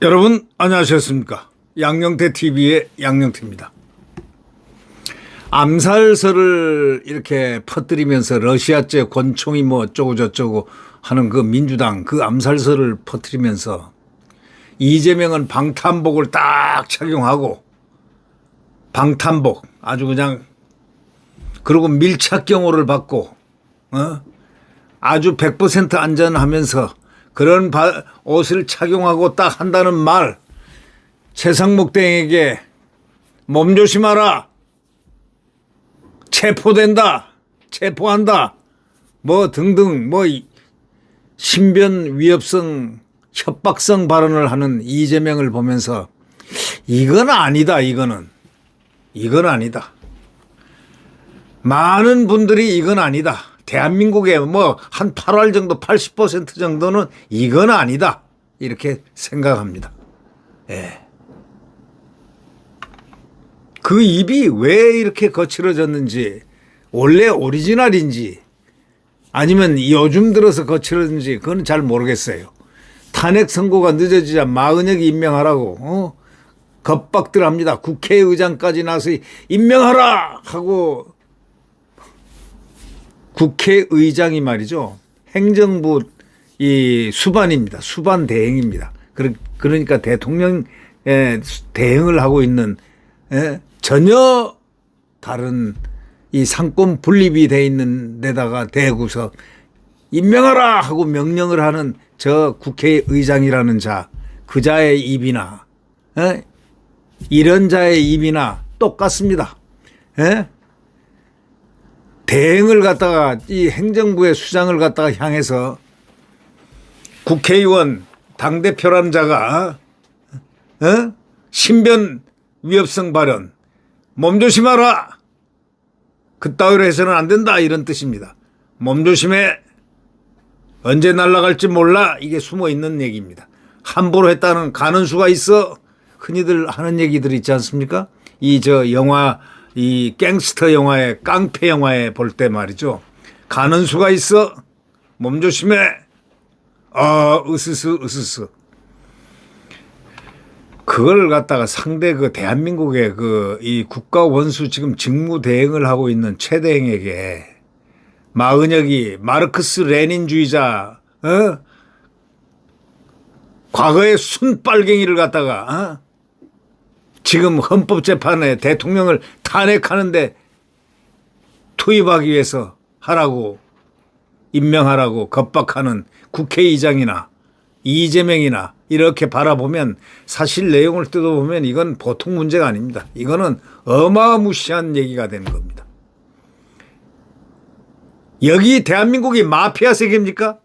여러분 안녕하셨습니까? 양영태 TV의 양영태입니다. 암살설을 이렇게 퍼뜨리면서 러시아제 권총이 뭐 어쩌고 저쩌고 하는 그 민주당 그 암살설을 퍼뜨리면서 이재명은 방탄복을 딱 착용하고 방탄복 아주 그냥 그리고 밀착 경호를 받고 아주 100% 안전하면서 그런 옷을 착용하고 딱 한다는 말, 최상목 대행에게 몸조심하라, 체포된다, 체포한다, 뭐 등등 뭐 신변 위협성 협박성 발언을 하는 이재명을 보면서 이건 아니다, 이건 아니다. 많은 분들이 이건 아니다. 대한민국의 뭐 한 8월 정도 80% 정도는 이건 아니다 이렇게 생각합니다. 예. 그 입이 왜 이렇게 거칠어졌는지 원래 오리지널인지 아니면 요즘 들어서 거칠어졌는지 그건 잘 모르겠어요. 탄핵 선고가 늦어지자 마은혁이 임명하라고 겁박들 합니다. 국회의장까지 나서 임명하라 하고 국회의장이 말이죠. 행정부 이 수반입니다. 수반 대행입니다. 그러니까 대통령 대행을 하고 있는 전혀 다른 이 상권 분립이 돼 있는 데다가 대구서 임명하라 하고 명령을 하는 저 국회의장이라는 자, 그 자의 입이나 이런 자의 입이나 똑같습니다. 대행을 갖다가 이 행정부의 수장을 갖다가 향해서 국회의원 당대표라는 자가 신변 위협성 발언 몸조심하라 그따위로 해서는 안 된다 이런 뜻입니다. 몸조심해 언제 날아갈지 몰라 이게 숨어 있는 얘기입니다. 함부로 했다는 가는 수가 있어 흔히들 하는 얘기들 있지 않습니까? 이 영화 이 갱스터 영화에 깡패 영화에 볼 때 말이죠. 가는 수가 있어. 몸조심해. 으스스. 그걸 갖다가 상대 그 대한민국의 그 이 국가 원수 지금 직무 대행을 하고 있는 최대행에게 마은혁이 마르크스 레닌주의자 과거의 순빨갱이를 갖다가 지금 헌법재판에 대통령을 탄핵하는데 투입하기 위해서 하라고 임명하라고 겁박하는 국회의장이나 이재명이나 이렇게 바라보면 사실 내용을 뜯어보면 이건 보통 문제가 아닙니다. 이거는 어마무시한 얘기가 되는 겁니다. 여기 대한민국이 마피아 세계입니까?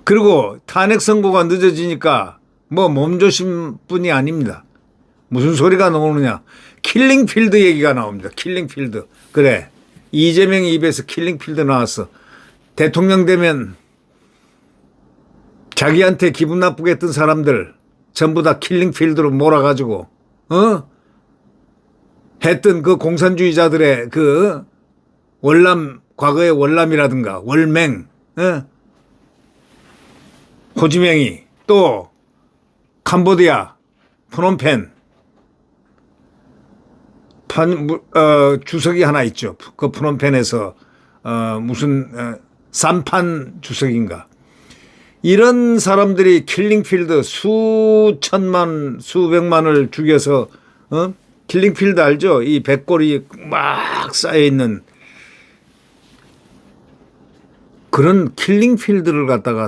그리고 탄핵 선고가 늦어지니까 뭐 몸조심뿐이 아닙니다. 무슨 소리가 나오느냐. 킬링필드 얘기가 나옵니다. 킬링필드. 그래. 이재명 입에서 킬링필드 나왔어. 대통령 되면 자기한테 기분 나쁘게 했던 사람들 전부 다 킬링필드로 몰아가지고 했던 그 공산주의자들의 그 월남 과거의 월남이라든가 월맹 호지명이 또 캄보디아 프놈펜 주석이 하나 있죠. 그 프놈펜에서 무슨 산판 주석인가. 이런 사람들이 킬링필드 수천만 수백만을 죽여서 킬링필드 알죠? 이 백골이 막 쌓여있는 그런 킬링필드를 갖다가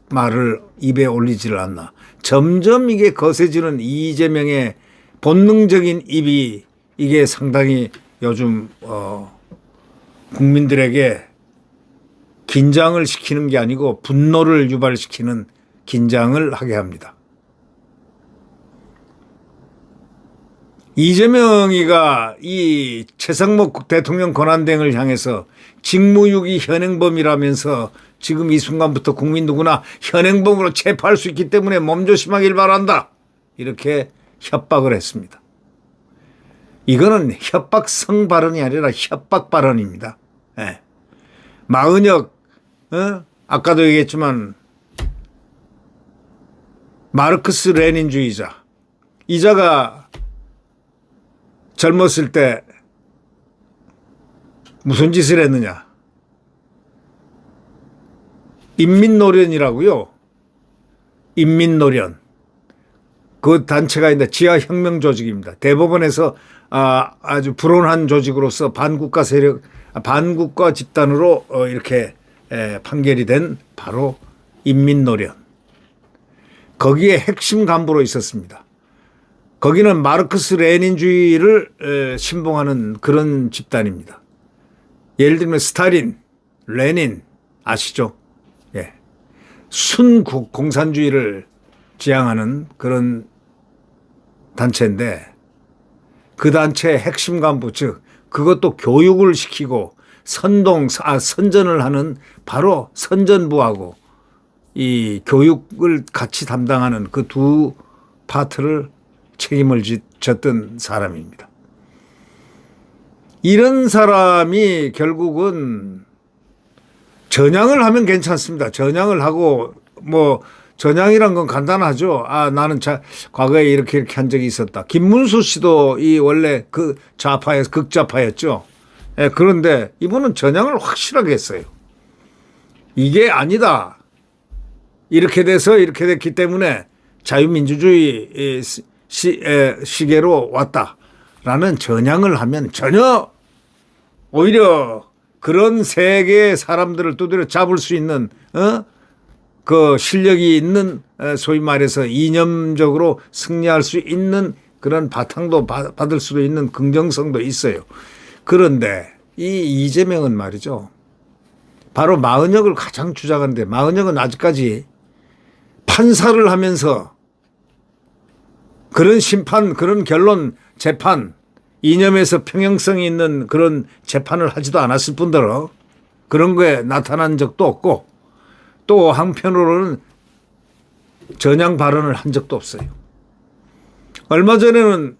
말을 입에 올리지를 않나. 점점 이게 거세지는 이재명의 본능적인 입이 이게 상당히 요즘 국민들에게 긴장을 시키는 게 아니고 분노를 유발시키는 긴장을 하게 합니다. 이재명이가 이 최상목 대통령 권한대행을 향해서 직무유기 현행범이라면서 지금 이 순간부터 국민 누구나 현행범으로 체포할 수 있기 때문에 몸조심하길 바란다. 이렇게 협박을 했습니다. 이거는 협박성 발언이 아니라 협박 발언입니다. 예. 마은혁, 아까도 얘기했지만 마르크스 레닌주의자. 이자가 젊었을 때 무슨 짓을 했느냐. 인민노련이라고요. 인민노련. 그 단체가 있는데 지하혁명 조직입니다. 대법원에서 아주 불온한 조직으로서 반국가 세력, 반국가 집단으로 이렇게 판결이 된 바로 인민노련. 거기에 핵심 간부로 있었습니다. 거기는 마르크스 레닌주의를 신봉하는 그런 집단입니다. 예를 들면 스탈린, 레닌 아시죠? 예. 순공산주의를 지향하는 그런 단체인데 그 단체의 핵심 간부, 즉 그것도 교육을 시키고 선전을 하는 바로 선전부하고 이 교육을 같이 담당하는 그 두 파트를 책임을 졌던 사람입니다. 이런 사람이 결국은 전향을 하면 괜찮습니다. 전향을 하고 뭐 전향이란 건 간단하죠. 나는 과거에 이렇게 한 적이 있었다. 김문수 씨도 이 원래 그 극좌파였죠. 예, 그런데 이분은 전향을 확실하게 했어요. 이게 아니다. 이렇게 돼서 이렇게 됐기 때문에 자유민주주의 시계로 왔다라는 전향을 하면 전혀 오히려 그런 세계의 사람들을 두드려 잡을 수 있는 그 실력이 있는 소위 말해서 이념적으로 승리할 수 있는 그런 바탕도 받을 수도 있는 긍정성도 있어요. 그런데 이 이재명은 말이죠. 바로 마은혁을 가장 주장하는데 마은혁은 아직까지 판사를 하면서 그런 심판, 그런 결론, 재판, 이념에서 평행성이 있는 그런 재판을 하지도 않았을 뿐더러 그런 거에 나타난 적도 없고 또 한편으로는 전향 발언을 한 적도 없어요. 얼마 전에는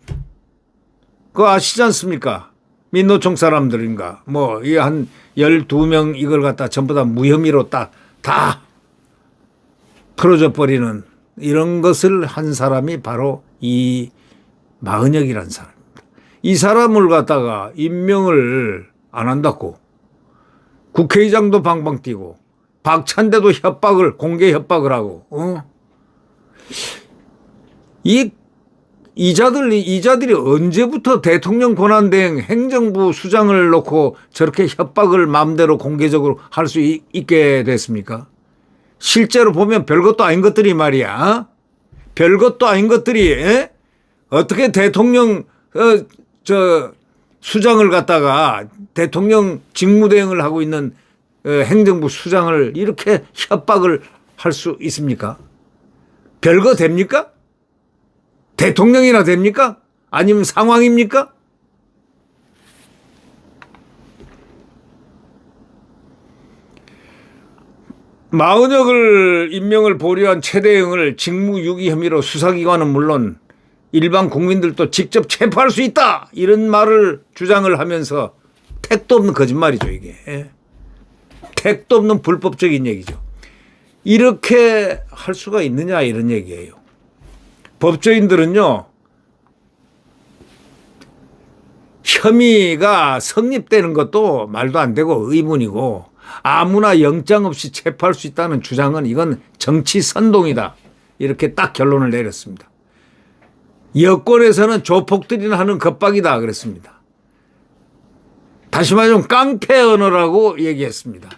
그거 아시지 않습니까? 민노총 사람들인가 뭐 이 한 12명 이걸 갖다 전부 다 무혐의로 다 풀어져 버리는 이런 것을 한 사람이 바로 이 마은혁이라는 사람입니다. 이 사람을 갖다가 임명을 안 한다고 국회의장도 방방 뛰고 박찬대도 공개 협박을 하고 이자들이 언제부터 대통령 권한대행 행정부 수장을 놓고 저렇게 협박을 마음대로 공개적으로 할 수 있게 됐습니까? 실제로 보면 별것도 아닌 것들이 말이야. 별것도 아닌 것들이 어떻게 대통령 수장을 갖다가 대통령 직무대행을 하고 있는 행정부 수장을 이렇게 협박을 할 수 있습니까? 별거 됩니까? 대통령이나 됩니까? 아니면 상황입니까? 마은혁을 임명을 보류한 최대행을 직무유기 혐의로 수사기관은 물론 일반 국민들도 직접 체포할 수 있다 이런 말을 주장을 하면서 택도 없는 거짓말이죠 이게. 택도 없는 불법적인 얘기죠. 이렇게 할 수가 있느냐 이런 얘기예요. 법조인들은요 혐의가 성립되는 것도 말도 안 되고 의문이고 아무나 영장 없이 체포할 수 있다는 주장은 이건 정치 선동이다. 이렇게 딱 결론을 내렸습니다. 여권에서는 조폭들이나 하는 겁박이다 그랬습니다. 다시 말하면 깡패 언어라고 얘기했습니다.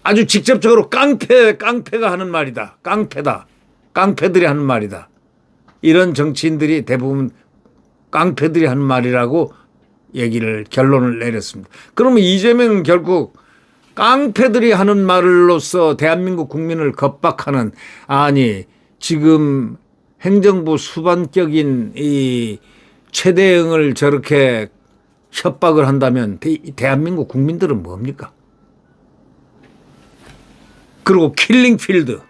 아주 직접적으로 깡패가 하는 말이다. 깡패다. 깡패들이 하는 말이다. 이런 정치인들이 대부분 깡패들이 하는 말이라고 결론을 내렸습니다. 그러면 이재명은 결국 깡패들이 하는 말로서 대한민국 국민을 겁박하는 지금 행정부 수반격인 이 최대행을 저렇게 협박을 한다면 대한민국 국민들은 뭡니까? 그리고 킬링필드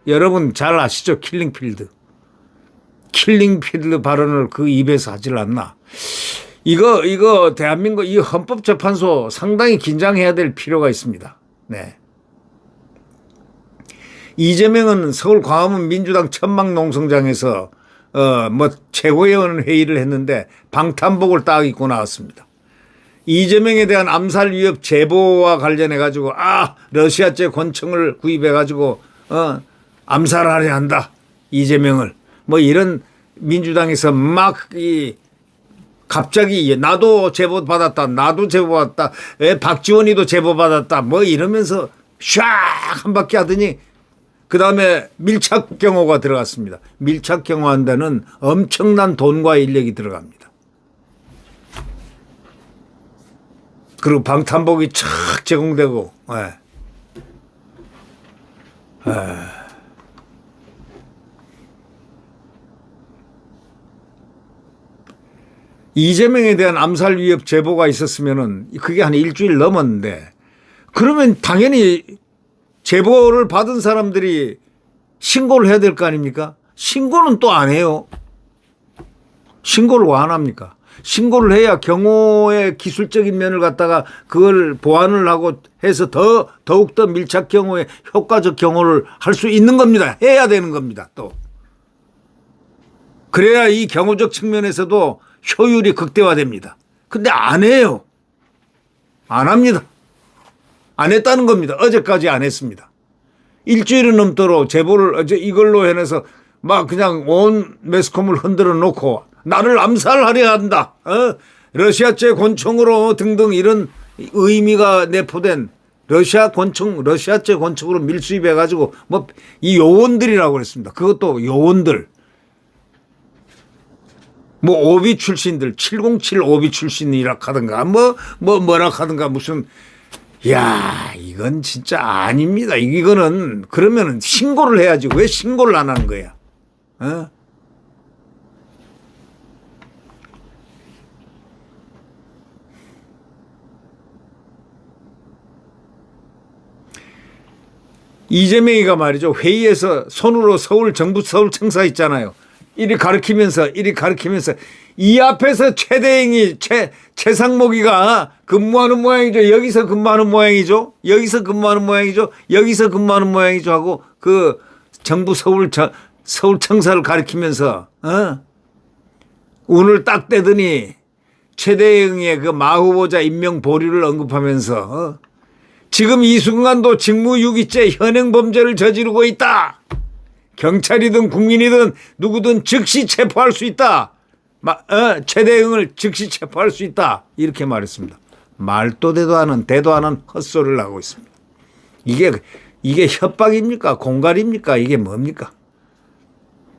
여러분 잘 아시죠? 킬링필드 킬링필드 발언을 그 입에서 하질 않나. 이거 대한민국 이 헌법재판소 상당히 긴장해야 될 필요가 있습니다. 네. 이재명은 서울 광화문 민주당 천막농성장에서 최고위원 회의를 했는데 방탄복을 딱 입고 나왔습니다. 이재명에 대한 암살 위협 제보와 관련해 가지고 러시아제 권총을 구입해 가지고 암살하려 한다. 이재명을 이런 민주당에서 갑자기 나도 제보 받았다. 나도 제보 받았다. 박지원이도 제보 받았다. 이러면서 샥 한 바퀴 하더니 그다음에 밀착 경호가 들어갔습니다. 밀착 경호한 데는 엄청난 돈과 인력이 들어갑니다. 그리고 방탄복이 착 제공되고. 이재명에 대한 암살 위협 제보가 있었으면은 그게 한 일주일 넘었는데 그러면 당연히 제보를 받은 사람들이 신고를 해야 될 거 아닙니까? 신고는 또 안 해요. 신고를 왜 안 합니까? 신고를 해야 경호의 기술적인 면을 갖다가 그걸 보완을 하고 해서 더욱더 밀착 경호에 효과적 경호를 할 수 있는 겁니다. 해야 되는 겁니다. 또. 그래야 이 경호적 측면에서도 효율이 극대화됩니다. 근데 안 해요. 안 합니다. 안 했다는 겁니다. 어제까지 안 했습니다. 일주일이 넘도록 제보를 이걸로 해내서 그냥 온 매스컴을 흔들어 놓고 나를 암살하려 한다. 러시아제 권총으로 등등 이런 의미가 내포된 러시아제 권총으로 밀수입해 가지고 이 요원들이라고 그랬습니다. 그것도 요원들. 오비 출신들 707 오비 출신이라 하든가 뭐라 하든가 무슨 이건 진짜 아닙니다. 이거는 그러면은 신고를 해야지. 왜 신고를 안 하는 거야? 이재명이가 말이죠. 회의에서 손으로 정부 서울청사 있잖아요. 이리 가리키면서 이 앞에서 최대행이 최상목이가 근무하는 모양이죠. 여기서 근무하는 모양이죠. 하고 그 정부 서울청사를 가리키면서 운을 딱 떼더니 최대행의 그 마후보자 임명 보류를 언급하면서 지금 이 순간도 직무유기죄 현행범죄를 저지르고 있다. 경찰이든 국민이든 누구든 즉시 체포할 수 있다. 최대응을 즉시 체포할 수 있다. 이렇게 말했습니다. 말도 대도 않은 헛소리를 하고 있습니다. 이게 협박입니까? 공갈입니까? 이게 뭡니까?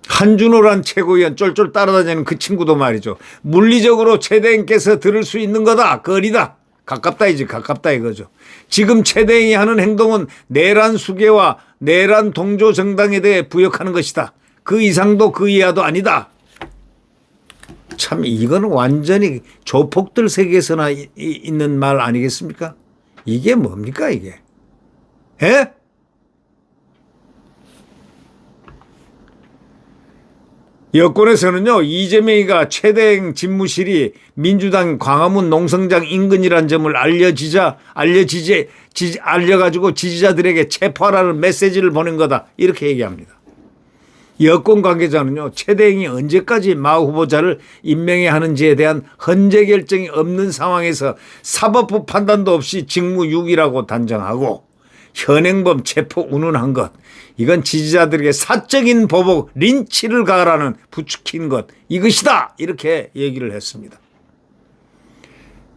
한준호란 최고위원 쫄쫄 따라다니는 그 친구도 말이죠. 물리적으로 최대행께서 들을 수 있는 거다. 거리다. 가깝다 이거죠. 지금 최대행이 하는 행동은 내란 수계와 내란 동조 정당에 대해 부역하는 것이다. 그 이상도 그 이하도 아니다. 참 이건 완전히 조폭들 세계에서나 있는 말 아니겠습니까? 이게 뭡니까 이게? 여권에서는요, 이재명이가 최대행 집무실이 민주당 광화문 농성장 인근이란 점을 알려가지고 지지자들에게 체포하라는 메시지를 보낸 거다. 이렇게 얘기합니다. 여권 관계자는요, 최대행이 언제까지 마 후보자를 임명해야 하는지에 대한 헌재 결정이 없는 상황에서 사법부 판단도 없이 직무유기라고 단정하고 현행범 체포 운운한 것, 이건 지지자들에게 사적인 보복, 린치를 가하라는 부추긴 것, 이것이다. 이렇게 얘기를 했습니다.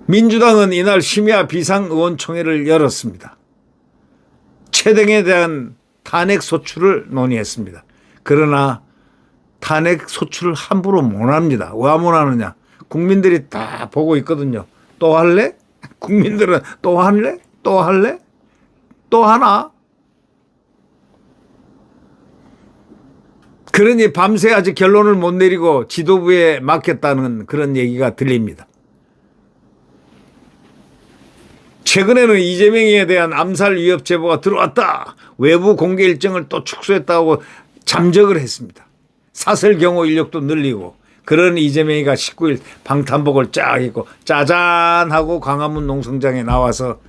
민주당은 이날 심야 비상의원총회를 열었습니다. 최대행에 대한 탄핵 소추를 논의했습니다. 그러나 탄핵 소추를 함부로 못 합니다. 왜 못 하느냐? 국민들이 다 보고 있거든요. 또 할래? 국민들은 또 할래? 또 할래? 또 하나? 그러니 밤새 아직 결론을 못 내리고 지도부에 맡겼다는 그런 얘기가 들립니다. 최근에는 이재명에 대한 암살 위협 제보가 들어왔다. 외부 공개 일정을 또 축소했다고 잠적을 했습니다. 사설 경호 인력도 늘리고 그런 이재명이가 19일 방탄복을 쫙 입고 짜잔 하고 광화문 농성장에 나와서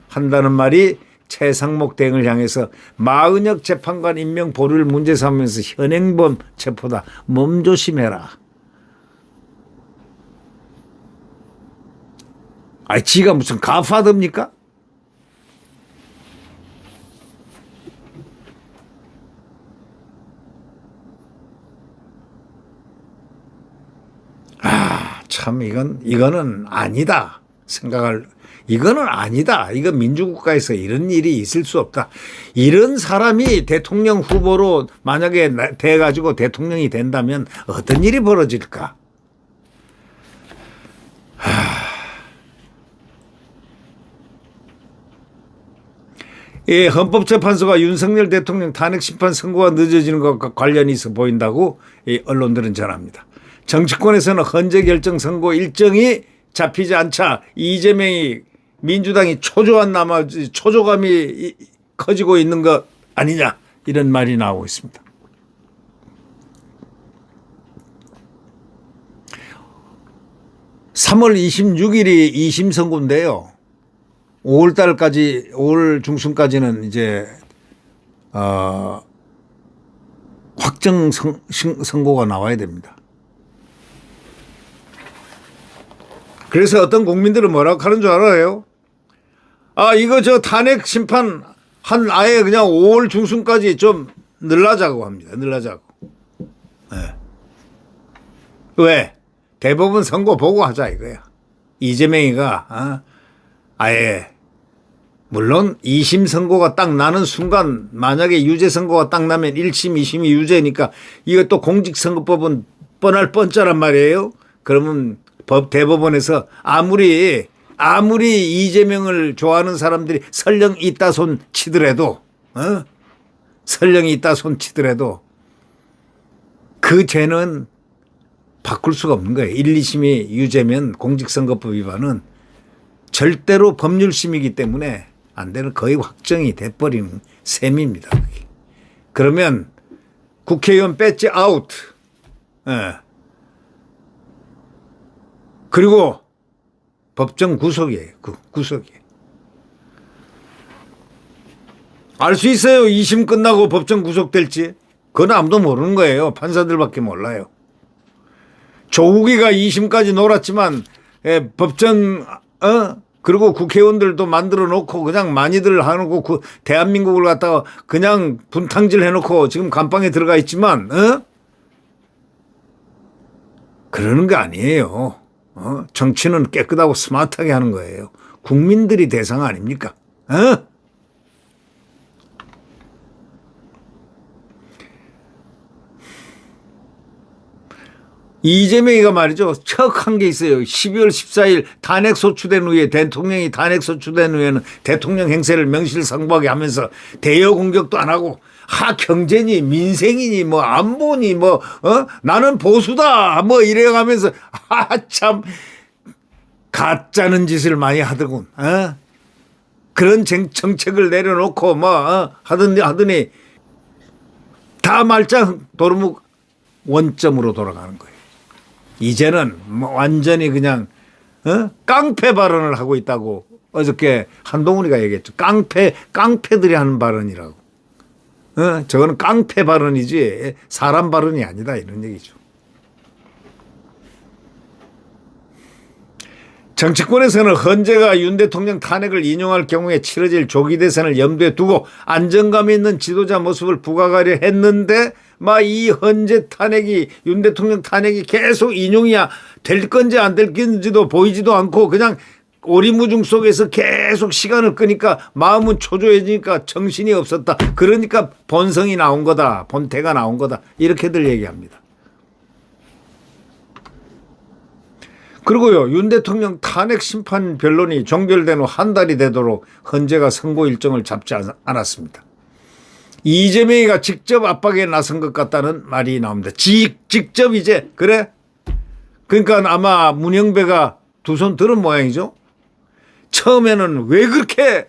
한다는 말이 최상목 대행을 향해서 마은혁 재판관 임명 보류를 문제 삼으면서 현행범 체포다. 몸조심해라. 아니 지가 무슨 가파드입니까? 참 이거는 아니다 생각할 이거는 아니다. 이거 민주국가에서 이런 일이 있을 수 없다. 이런 사람이 대통령 후보로 만약에 돼가지고 대통령이 된다면 어떤 일이 벌어질까? 예, 헌법재판소가 윤석열 대통령 탄핵 심판 선고가 늦어지는 것과 관련이 있어 보인다고 언론들은 전합니다. 정치권에서는 헌재 결정 선고 일정이 잡히지 않자 이재명이 민주당이 초조한 나머지 초조감이 커지고 있는 것 아니냐 이런 말이 나오고 있습니다. (3월 26일이) 2심 선고인데요. 5월 달까지 5월 중순까지는 이제 확정 선고가 나와야 됩니다. 그래서 어떤 국민들은 뭐라고 하는 줄 알아요? 이거 저 탄핵 심판 아예 그냥 5월 중순까지 좀 늘라자고 합니다. 늘라자고. 네. 왜? 대법원 선고 보고 하자 이거야. 이재명이가 아예 물론 2심 선고가 딱 나는 순간 만약에 유죄 선고가 딱 나면 1심, 2심이 유죄니까 이것도 공직선거법은 뻔할 뻔짜란 말이에요. 그러면 대법원에서 아무리 이재명을 좋아하는 사람들이 설령 있다 손 치더라도 설령이 있다 손 치더라도 그 죄는 바꿀 수가 없는 거예요. 1, 2심이 유죄면 공직선거법 위반은 절대로 법률심이기 때문에 안 되는 거의 확정이 돼버리는 셈입니다. 그러면 국회의원 배지 아웃. 그리고 법정 구속이에요. 구속이에요. 알 수 있어요. 2심 끝나고 법정 구속될지. 그건 아무도 모르는 거예요. 판사들밖에 몰라요. 조국이가 2심까지 놀았지만 법정 그리고 국회의원들도 만들어 놓고 그냥 많이들 하고 대한민국을 갖다가 그냥 분탕질 해놓고 지금 감방에 들어가 있지만 그러는 거 아니에요. 정치는 깨끗하고 스마트하게 하는 거예요. 국민들이 대상 아닙니까? 이재명이가 말이죠. 척한 게 있어요. 12월 14일 탄핵 소추된 후에 대통령이 탄핵 소추된 후에는 대통령 행세를 명실상부하게 하면서 대여 공격도 안 하고 경제니 민생이니 뭐 안보니 나는 보수다 뭐 이래가면서 참 가짜는 짓을 많이 하더군. 그런 정책을 내려놓고 하더니 다 말짱 도루묵 원점으로 돌아가는 거예요. 이제는 완전히 그냥 깡패 발언을 하고 있다고 어저께 한동훈이가 얘기했죠. 깡패들이 하는 발언이라고. 저거는 깡패 발언이지 사람 발언이 아니다 이런 얘기죠. 정치권에서는 헌재가 윤 대통령 탄핵을 인용할 경우에 치러질 조기 대선을 염두에 두고 안정감 있는 지도자 모습을 부각하려 했는데 이 헌재 탄핵이 윤 대통령 탄핵이 계속 인용이야 될 건지 안 될 건지도 보이지도 않고 그냥 오리무중 속에서 계속 시간을 끄니까 마음은 초조해지니까 정신이 없었다. 그러니까 본성이 나온 거다. 본태가 나온 거다. 이렇게들 얘기합니다. 그리고요, 윤 대통령 탄핵 심판 변론이 종결된 후 한 달이 되도록 헌재가 선고 일정을 잡지 않았습니다. 이재명이가 직접 압박에 나선 것 같다는 말이 나옵니다. 직접 이제 그래? 그러니까 아마 문영배가 두 손 들은 모양이죠. 처음에는 왜 그렇게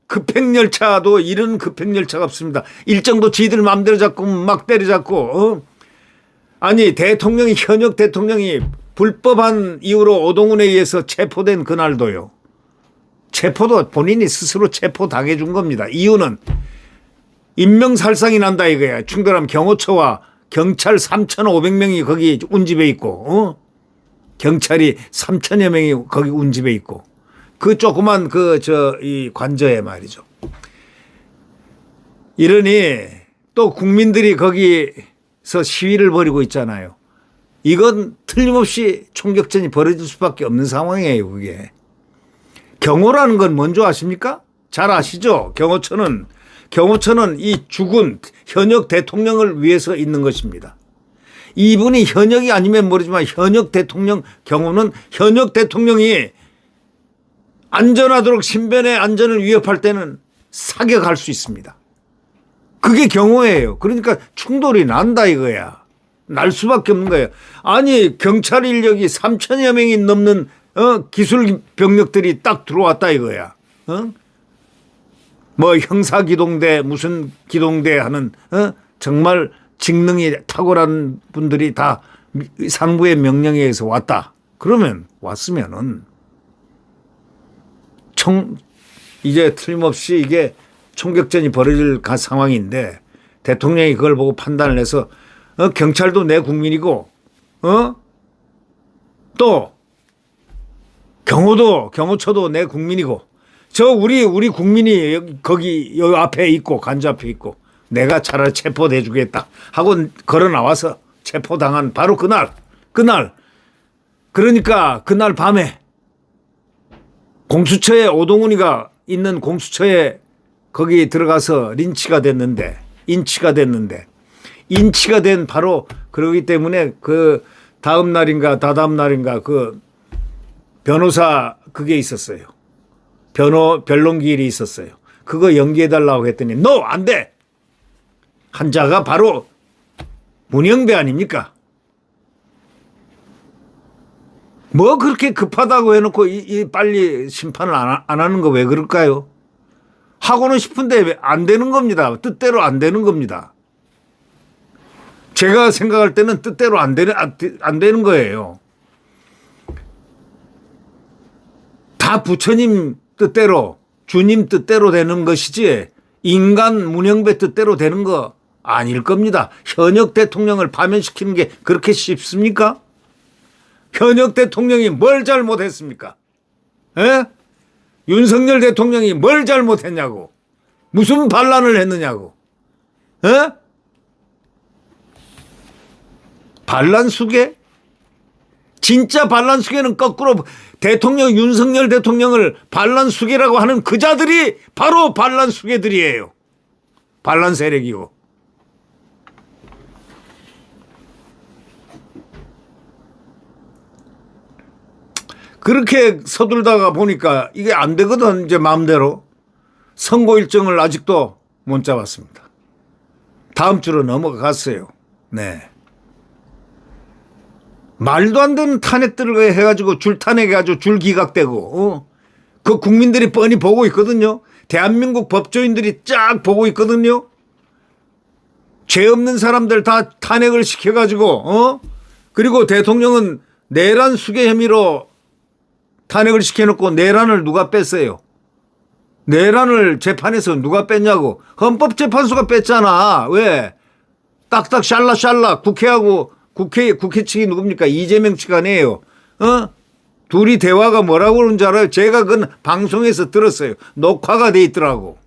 급행열차도 이런 급행열차가 없습니다. 일정도 지들 마음대로 잡고 막 때려잡고 아니 대통령이 현역 대통령이 불법한 이유로 오동훈에 의해서 체포된 그날도요. 체포도 본인이 스스로 체포당해 준 겁니다. 이유는 인명살상이 난다 이거야. 충돌하면 경호처와 경찰 3,500명이 거기 운집해 있고 경찰이 3,000여 명이 거기 운집해 있고 그 조그만 이 관저에 말이죠. 이러니 또 국민들이 거기서 시위를 벌이고 있잖아요. 이건 틀림없이 총격전이 벌어질 수밖에 없는 상황이에요. 그게. 경호라는 건 뭔지 아십니까? 잘 아시죠? 경호처는 이 죽은 현역 대통령을 위해서 있는 것입니다. 이분이 현역이 아니면 모르지만 현역 대통령 경호는 현역 대통령이 안전하도록 신변의 안전을 위협할 때는 사격할 수 있습니다. 그게 경호예요. 그러니까 충돌이 난다 이거야. 날 수밖에 없는 거예요. 아니 경찰 인력이 3,000여 명이 넘는 기술 병력들이 딱 들어왔다 이거야. 뭐 형사기동대 무슨 기동대 하는 정말 직능이 탁월한 분들이 다 상부의 명령에 의해서 왔다. 그러면 왔으면은 이제 틀림없이 이게 총격전이 벌어질 상황인데 대통령이 그걸 보고 판단을 해서 경찰도 내 국민이고 또 경호처도 내 국민이고 우리 국민이 거기 앞에 있고 관저 앞에 있고 내가 차라리 체포해 주겠다 하고 걸어 나와서 체포당한 바로 그날 그러니까 그날 밤에 공수처에 오동훈이가 있는 공수처에 거기 들어가서 인치가 된 바로 그러기 때문에 그 다음 날인가 다다음 날인가 그 변호사 그게 있었어요. 변론기일이 있었어요. 그거 연기해달라고 했더니 no! 안 돼! 한 자가 바로 문영배 아닙니까? 뭐 그렇게 급하다고 해놓고 빨리 심판을 안 하는 거 왜 그럴까요? 하고는 싶은데 안 되는 겁니다. 뜻대로 안 되는 겁니다. 제가 생각할 때는 뜻대로 안 되는 거예요. 다 부처님 뜻대로 주님 뜻대로 되는 것이지 인간 문영배 뜻대로 되는 거 아닐 겁니다. 현역 대통령을 파면시키는 게 그렇게 쉽습니까? 현역 대통령이 뭘 잘못했습니까? 에? 윤석열 대통령이 뭘 잘못했냐고. 무슨 반란을 했느냐고. 에? 반란수계? 진짜 반란수계는 거꾸로 윤석열 대통령을 반란수계라고 하는 그 자들이 바로 반란수계들이에요. 반란 세력이고. 그렇게 서둘다가 보니까 이게 안 되거든. 이제 마음대로. 선고 일정을 아직도 못 잡았습니다. 다음 주로 넘어갔어요. 네. 말도 안 되는 탄핵들을 해가지고 줄탄핵해가지고 줄기각되고 그 국민들이 뻔히 보고 있거든요. 대한민국 법조인들이 쫙 보고 있거든요. 죄 없는 사람들 다 탄핵을 시켜가지고 그리고 대통령은 내란 수괴 혐의로 탄핵을 시켜놓고 내란을 누가 뺐어요? 내란을 재판에서 누가 뺐냐고. 헌법재판소가 뺐잖아. 왜? 딱딱 샬라샬라 국회하고 국회 측이 누굽니까? 이재명 측 아니에요. 둘이 대화가 뭐라고 그러는 줄 알아요? 제가 그건 방송에서 들었어요. 녹화가 돼 있더라고.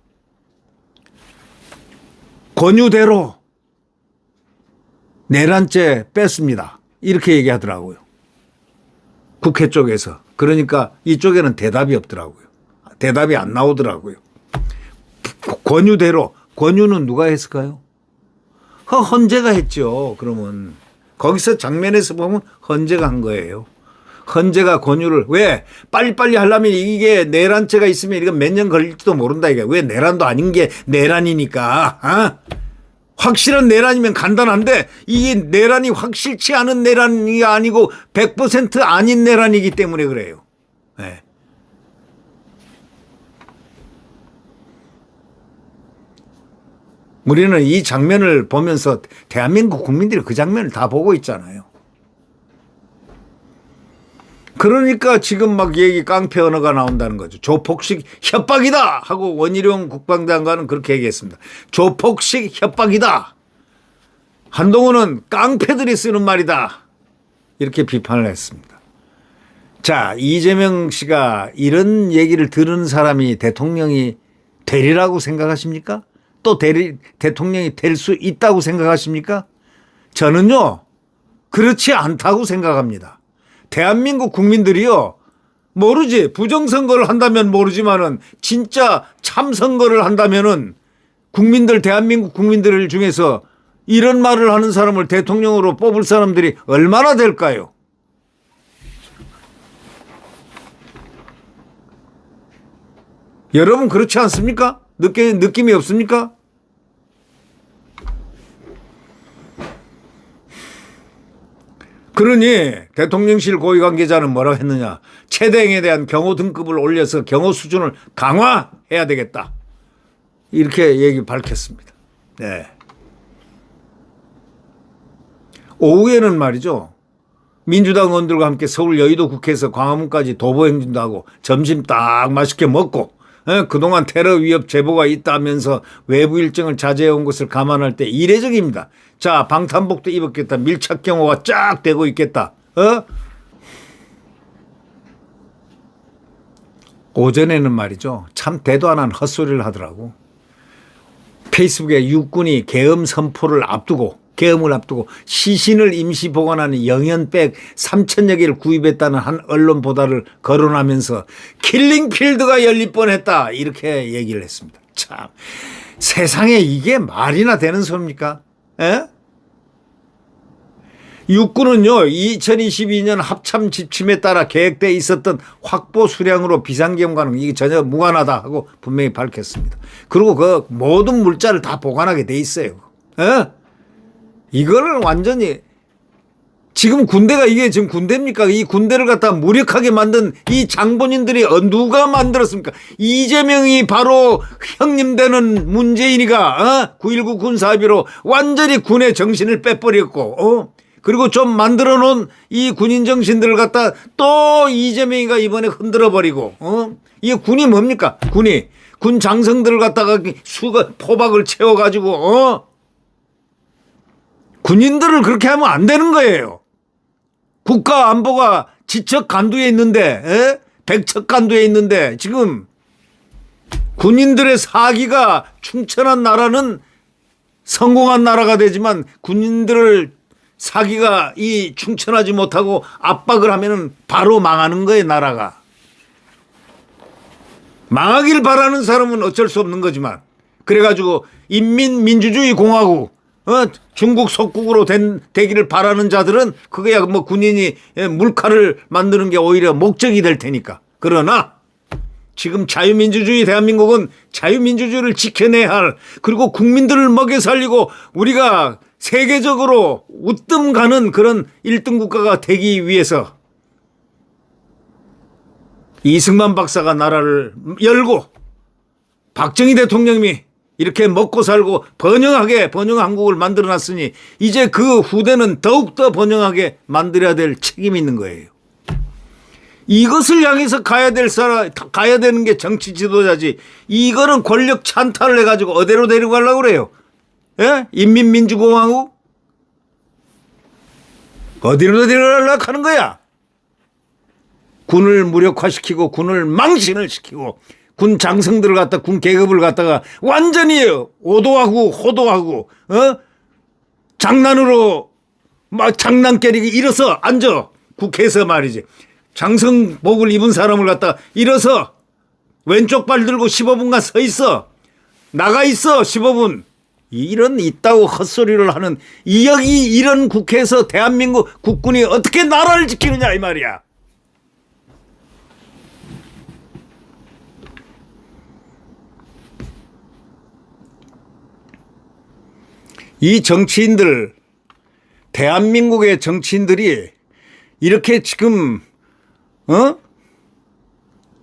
권유대로 내란죄 뺐습니다. 이렇게 얘기하더라고요. 국회 쪽에서. 그러니까 이쪽에는 대답이 없더라고요. 대답이 안 나오더라고요. 권유대로. 권유는 누가 했을까요? 헌재가 했죠. 그러면. 거기서 장면에서 보면 헌재가 한 거예요. 헌재가 권유를 왜 빨리빨리 하려면 이게 내란죄가 있으면 이건 몇 년 걸릴지도 모른다 이게. 왜 내란도 아닌 게 내란이니까. 확실한 내란이면 간단한데 이게 내란이 확실치 않은 내란이 아니고 100% 아닌 내란이기 때문에 그래요. 네. 우리는 이 장면을 보면서 대한민국 국민들이 그 장면을 다 보고 있잖아요. 그러니까 지금 막 얘기 깡패 언어가 나온다는 거죠. 조폭식 협박이다 하고 원희룡 국방장관은 그렇게 얘기했습니다. 조폭식 협박이다. 한동훈은 깡패들이 쓰는 말이다. 이렇게 비판을 했습니다. 자, 이재명 씨가 이런 얘기를 들은 사람이 대통령이 되리라고 생각하십니까? 또 대통령이 될 수 있다고 생각하십니까? 저는요, 그렇지 않다고 생각합니다. 대한민국 국민들이요, 모르지. 부정선거를 한다면 모르지만은 진짜 참선거를 한다면은 국민들, 대한민국 국민들 중에서 이런 말을 하는 사람을 대통령으로 뽑을 사람들이 얼마나 될까요? 여러분 그렇지 않습니까? 느낌이 없습니까? 그러니 대통령실 고위 관계자는 뭐라고 했느냐. 최대행에 대한 경호 등급을 올려서 경호 수준을 강화해야 되겠다. 이렇게 얘기 밝혔습니다. 네. 오후에는 말이죠. 민주당 의원들과 함께 서울 여의도 국회에서 광화문까지 도보 행진도 하고 점심 딱 맛있게 먹고 그동안 테러 위협 제보가 있다면서 외부 일정을 자제해온 것을 감안할 때 이례적입니다. 자, 방탄복도 입었겠다. 밀착 경호가 쫙 되고 있겠다. 오전에는 말이죠. 참 대도 안 한 헛소리를 하더라고. 페이스북에 육군이 계엄 선포를 앞두고 계엄을 앞두고 시신을 임시 보관하는 영연백 3,000여 개를 구입했다는 한 언론 보도를 거론하면서 킬링필드가 열릴 뻔했다. 이렇게 얘기를 했습니다. 참, 세상에 이게 말이나 되는 소리입니까? 에? 육군은요, 2022년 합참 지침에 따라 계획되어 있었던 확보 수량으로 비상경과는 이게 전혀 무관하다 하고 분명히 밝혔습니다. 그리고 그 모든 물자를 다 보관하게 돼 있어요. 에? 이거를 완전히 지금 군대가 이게 지금 군대입니까? 이 군대를 갖다 무력하게 만든 이 장본인들이 누가 만들었습니까? 이재명이 바로 형님 되는 문재인이가 9.19 군사합의로 완전히 군의 정신을 빼버렸고 그리고 좀 만들어 놓은 이 군인 정신들을 갖다 또 이재명이가 이번에 흔들어 버리고 이게 군이 뭡니까? 군 장성들을 갖다가 포박을 채워 가지고 군인들을 그렇게 하면 안 되는 거예요. 국가 안보가 지척 간두에 있는데, 백척 간두에 있는데, 지금 군인들의 사기가 충천한 나라는 성공한 나라가 되지만 군인들을 사기가 충천하지 못하고 압박을 하면은 바로 망하는 거예요, 나라가. 망하길 바라는 사람은 어쩔 수 없는 거지만, 그래가지고 인민민주주의 공화국, 중국 속국으로 되기를 바라는 자들은 그게 뭐 군인이 물칼을 만드는 게 오히려 목적이 될 테니까. 그러나 지금 자유민주주의 대한민국은 자유민주주의를 지켜내야 할, 그리고 국민들을 먹여 살리고 우리가 세계적으로 우뜸 가는 그런 1등 국가가 되기 위해서 이승만 박사가 나라를 열고 박정희 대통령이 이렇게 먹고 살고 번영한 한국을 만들어놨으니 이제 그 후대는 더욱더 번영하게 만들어야 될 책임이 있는 거예요. 이것을 향해서 가야 되는 게 정치 지도자지. 이거는 권력 찬탈을 해가지고 어디로 데리고 가려고 그래요? 예? 인민민주공화국? 어디로 데려가려고 하는 거야? 군을 무력화시키고 군을 망신을 시키고 군 장성들을 갖다 군 계급을 갖다가 완전히 오도하고 호도하고 장난으로 막 장난깨리기 일어서 앉아 국회에서 말이지. 장성복을 입은 사람을 갖다가 일어서 왼쪽 발 들고 15분간 서 있어. 나가 있어 15분. 이런 있다고 헛소리를 하는 이런 국회에서 대한민국 국군이 어떻게 나라를 지키느냐 이 말이야. 이 정치인들, 대한민국의 정치인들이 이렇게 지금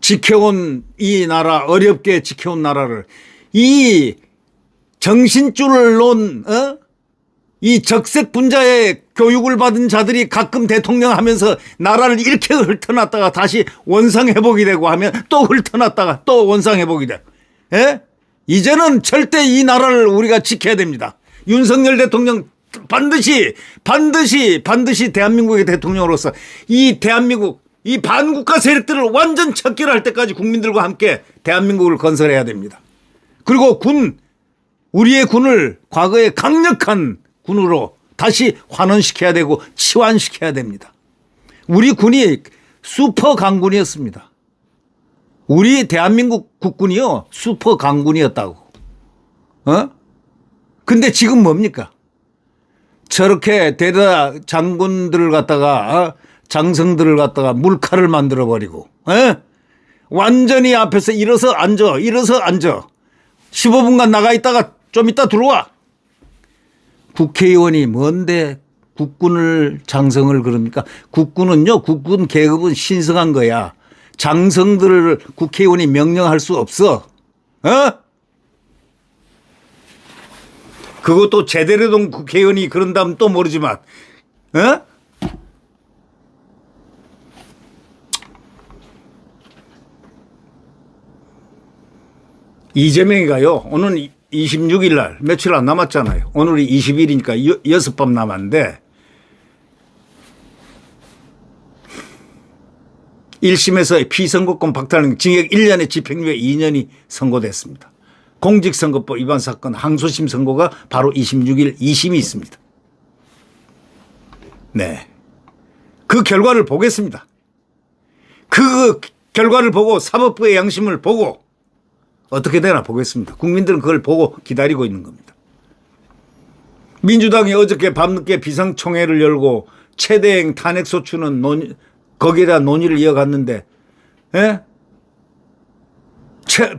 지켜온 이 나라, 어렵게 지켜온 나라를 이 정신줄을 놓은 이 적색 분자의 교육을 받은 자들이 가끔 대통령 하면서 나라를 이렇게 훑어놨다가 다시 원상회복이 되고 하면 또 훑어놨다가 또 원상회복이 돼. 예? 이제는 절대 이 나라를 우리가 지켜야 됩니다. 윤석열 대통령 반드시 대한민국의 대통령으로서 이 대한민국 이 반국가 세력들을 완전 척결할 때까지 국민들과 함께 대한민국을 건설해야 됩니다. 그리고 우리의 군을 과거의 강력한 군으로 다시 환원시켜야 되고 치환시켜야 됩니다. 우리 군이 슈퍼 강군이었습니다. 우리 대한민국 국군이요 슈퍼 강군이었다고. 근데 지금 뭡니까? 저렇게 대다 장군들을 갖다가 장성들을 갖다가 물칼을 만들어 버리고 완전히 앞에서 일어서 앉아 15분간 나가 있다가 좀 이따 들어와. 국회의원이 뭔데 국군을 장성을 그럽니까? 국군은요 국군 계급은 신성한 거야. 장성들을 국회의원이 명령할 수 없어. 그것도 제대로 된 국회의원이 그런다면 또 모르지만 이재명이가요 오늘 26일 날 며칠 안 남았잖아요. 오늘이 20일이니까 6밤 남았는데 1심에서 피선거권 박탈 징역 1년에 집행유예 2년이 선고됐습니다. 공직선거법 위반 사건 항소심 선고가 바로 26일 2심이 있습니다. 네, 그 결과를 보겠습니다. 그 결과를 보고 사법부의 양심을 보고 어떻게 되나 보겠습니다. 국민들은 그걸 보고 기다리고 있는 겁니다. 민주당이 어저께 밤늦게 비상총회를 열고 최대행 탄핵소추는 거기에 대한 논의를 이어갔는데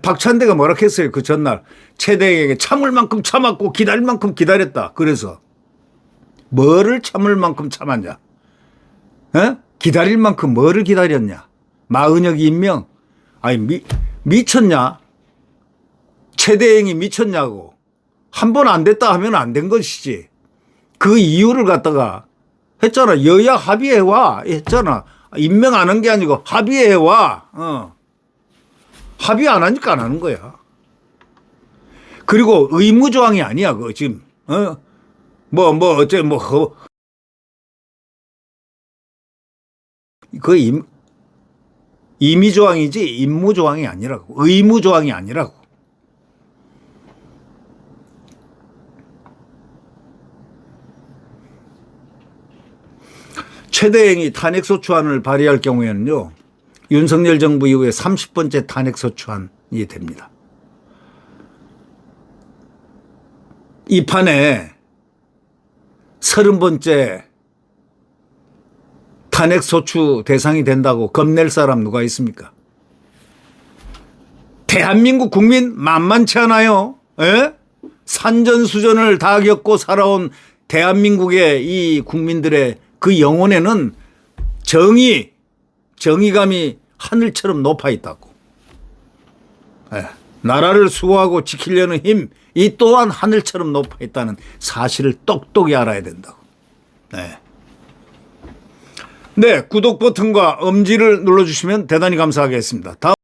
박찬대가 뭐라 했어요. 그 전날 최대행에게 참을 만큼 참았고 기다릴 만큼 기다렸다. 그래서 뭐를 참을 만큼 참았냐? 기다릴 만큼 뭐를 기다렸냐? 마은혁 임명? 아니 미쳤냐? 최대행이 미쳤냐고. 한 번 안 됐다 하면 안 된 것이지. 그 이유를 갖다가 했잖아. 여야 합의해와 했잖아. 임명 안 한 게 아니고 합의해와. 합의 안 하니까 안 하는 거야. 그리고 의무조항이 아니야. 그거 지금 그 임의조항이지 임무조항이 아니라고. 의무조항이 아니라고. 최대행이 탄핵소추안을 발의할 경우에는요. 윤석열 정부 이후에 30번째 탄핵소추안이 됩니다. 이 판에 30번째 탄핵소추 대상이 된다고 겁낼 사람 누가 있습니까? 대한민국 국민 만만치 않아요. 산전수전을 다 겪고 살아온 대한민국의 이 국민들의 그 영혼에는 정의감이 하늘처럼 높아 있다고. 나라를 수호하고 지키려는 힘, 이 또한 하늘처럼 높아 있다는 사실을 똑똑히 알아야 된다고. 네, 구독 버튼과 엄지를 눌러주시면 대단히 감사하겠습니다. 다음